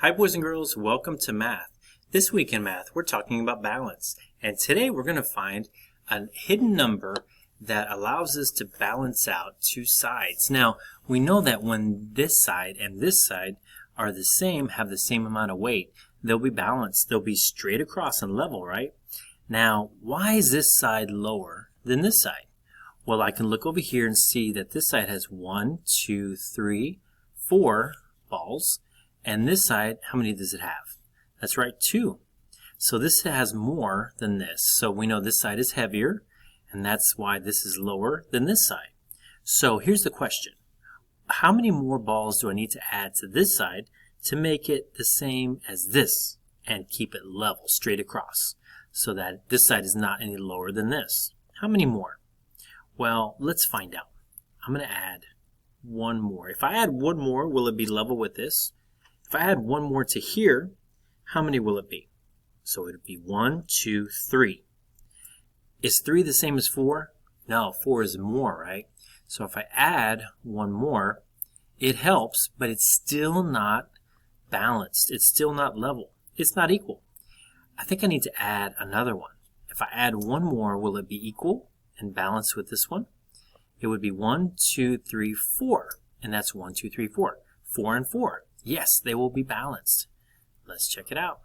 Hi boys and girls, welcome to math. This week in math we're talking about balance, and today we're going to find a hidden number that allows us to balance out two sides. Now we know that when this side and this side are the same, have the same amount of weight, they'll be balanced. They'll be straight across and level, right? Now why is this side lower than this side? Well, I can look over here and see that this side has 1, 2, 3, 4 balls. And this side, how many does it have? That's right, 2. So this has more than this. So we know this side is heavier, and that's why this is lower than this side. So here's the question. How many more balls do I need to add to this side to make it the same as this and keep it level, straight across, so that this side is not any lower than this? How many more? Well, let's find out. I'm going to add one more. If I add one more, will it be level with this? If I add one more to here, how many will it be? So it would be 1, 2, 3. Is 3 the same as 4? No, 4 is more, right? So if I add one more, it helps, but it's still not balanced. It's still not level. It's not equal. I think I need to add another one. If I add one more, will it be equal and balanced with this one? It would be 1, 2, 3, 4. And that's 1, 2, 3, 4. 4 and 4. Yes, they will be balanced. Let's check it out.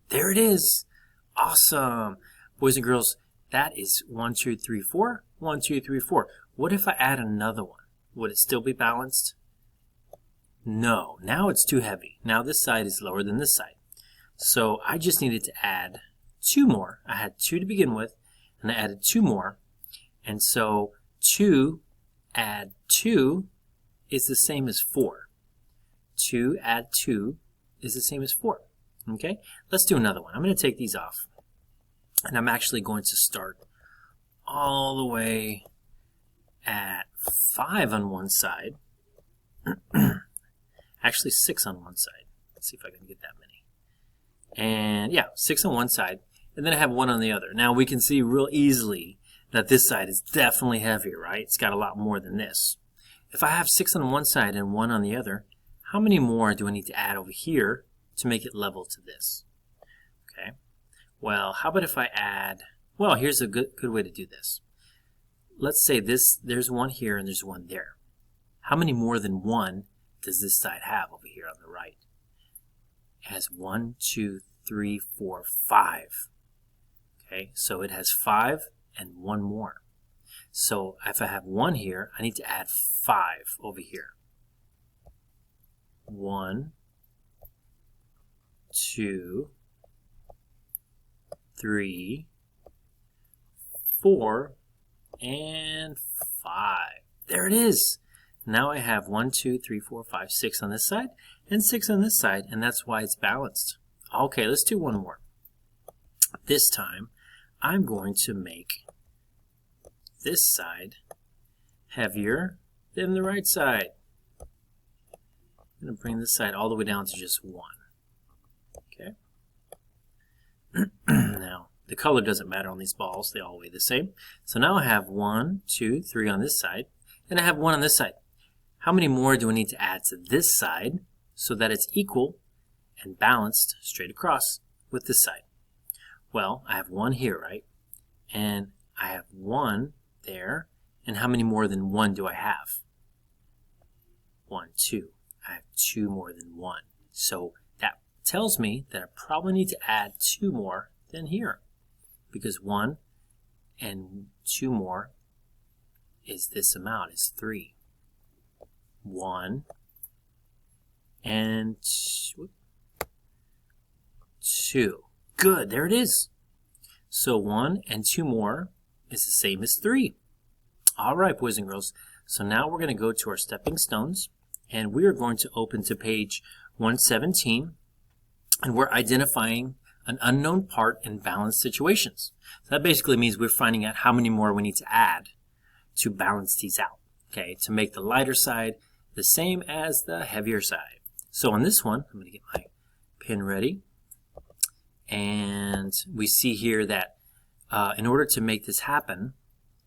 There it is. Awesome. Boys and girls, that is 1, 2, 3, 4. 1, 2, 3, 4. What if I add another one? Would it still be balanced? No. Now it's too heavy. Now this side is lower than this side. So I just needed to add 2 more. I had 2 to begin with, and I added 2 more. And so 2 add 2 is the same as 4. 2 add 2 is the same as 4. Okay, let's do another one. I'm going to take these off, and I'm actually going to start all the way at 5 on one side. Actually 6 on one side. Let's see if I can get that many. And yeah, 6 on one side, and then I have 1 on the other. Now we can see real easily that this side is definitely heavier, right? It's got a lot more than this. If I have 6 on one side and 1 on the other, how many more do I need to add over here to make it level to this? Okay. Well, how about if I add, well, here's a good way to do this. Let's say there's 1 here and there's 1 there. How many more than 1 does this side have over here on the right? It has 1, 2, 3, 4, 5. Okay, so it has 5 and 1 more. So if I have 1 here, I need to add 5 over here. 1, 2, 3, 4, and 5. There it is. Now I have 1, 2, 3, 4, 5, 6 on this side and 6 on this side, and that's why it's balanced. Okay, let's do one more. This time I'm going to make this side heavier than the right side. I'm going to bring this side all the way down to just 1. Okay. Now, the color doesn't matter on these balls. They all weigh the same. So now I have 1, 2, 3 on this side, and I have 1 on this side. How many more do I need to add to this side so that it's equal and balanced straight across with this side? Well, I have 1 here, right? And I have 1 there. And how many more than 1 do I have? 1, 2. I have 2 more than 1. So that tells me that I probably need to add 2 more than here, because 1 and 2 more is this amount, is 3. 1 and 2. Good, there it is. So 1 and 2 more is the same as 3. All right, boys and girls. So now we're going to go to our stepping stones, and we are going to open to page 117, and we're identifying an unknown part in balanced situations. So that basically means we're finding out how many more we need to add to balance these out, okay, to make the lighter side the same as the heavier side. So on this one, I'm going to get my pen ready, and we see here that in order to make this happen,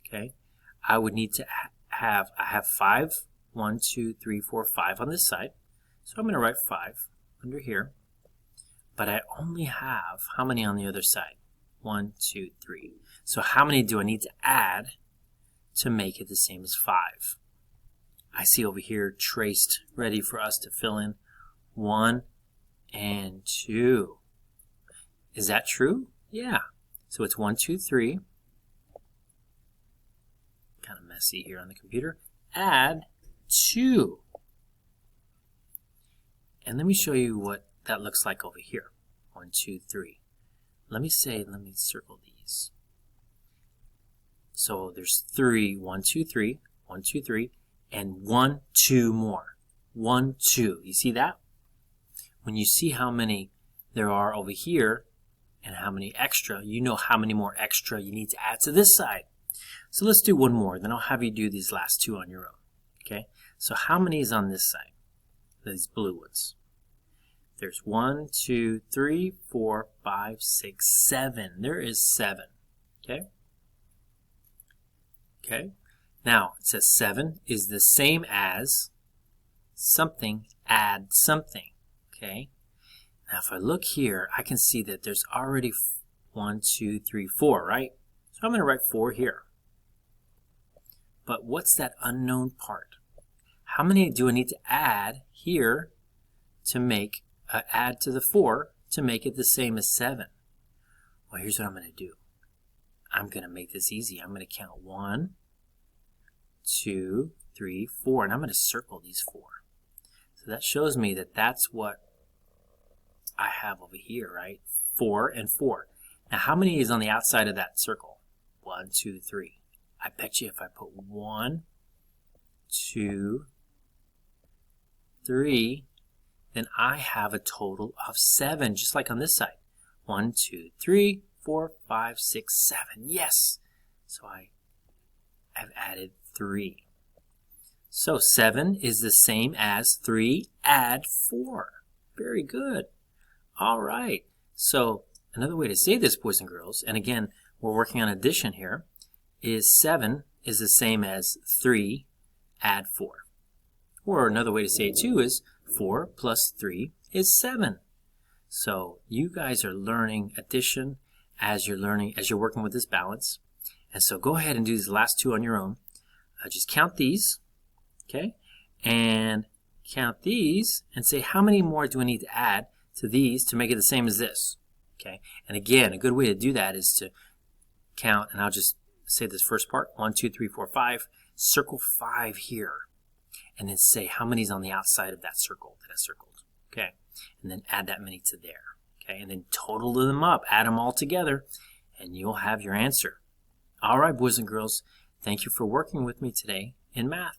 okay, I would need to I have 5, 1, 2, 3, 4, 5 on this side. So I'm going to write 5. under here, but I only have how many on the other side? 1, 2, 3. So how many do I need to add to make it the same as 5? I see over here traced, ready for us to fill in 1 and 2. Is that true? Yeah. So it's 1, 2, 3. Kind of messy here on the computer. Add 2. And let me show you what that looks like over here. 1, 2, 3. Let me circle these. So there's 3, 1, 2, 3, 1, 2, 3, and 1, 2 more. 1, 2. You see that? When you see how many there are over here and how many extra, you know how many more extra you need to add to this side. So let's do one more, then I'll have you do these last 2 on your own. Okay? So how many is on this side? These blue ones. There's 1, 2, 3, 4, 5, 6, 7. There is 7. Okay? Okay? Now, it says 7 is the same as something, add something. Okay? Now, if I look here, I can see that there's already 1, 2, 3, 4, right? So I'm going to write 4 here. But what's that unknown part? How many do I need to add here to make add to the 4 to make it the same as 7? Well, here's what I'm going to do. I'm going to make this easy. I'm going to count 1, 2, 3, 4, and I'm going to circle these 4. So that shows me that that's what I have over here, right? 4 and 4. Now, how many is on the outside of that circle? 1, 2, 3. I bet you if I put 1, 2, 3, then I have a total of 7, just like on this side. 1, 2, 3, 4, 5, 6, 7. Yes! So I have added 3. So 7 is the same as 3 add 4. Very good. All right. So another way to say this, boys and girls, and again, we're working on addition here, is 7 is the same as 3 add 4. Or another way to say it too is 4 plus 3 is 7. So you guys are learning addition as you're working with this balance. And so go ahead and do these last 2 on your own. Just count these, okay? And count these and say how many more do I need to add to these to make it the same as this, okay? And again, a good way to do that is to count, and I'll just say this first part, 1, 2, 3, 4, 5. Circle 5 here. And then say how many's on the outside of that circle that I circled, okay? And then add that many to there, okay? And then total them up, add them all together, and you'll have your answer. All right, boys and girls, thank you for working with me today in math.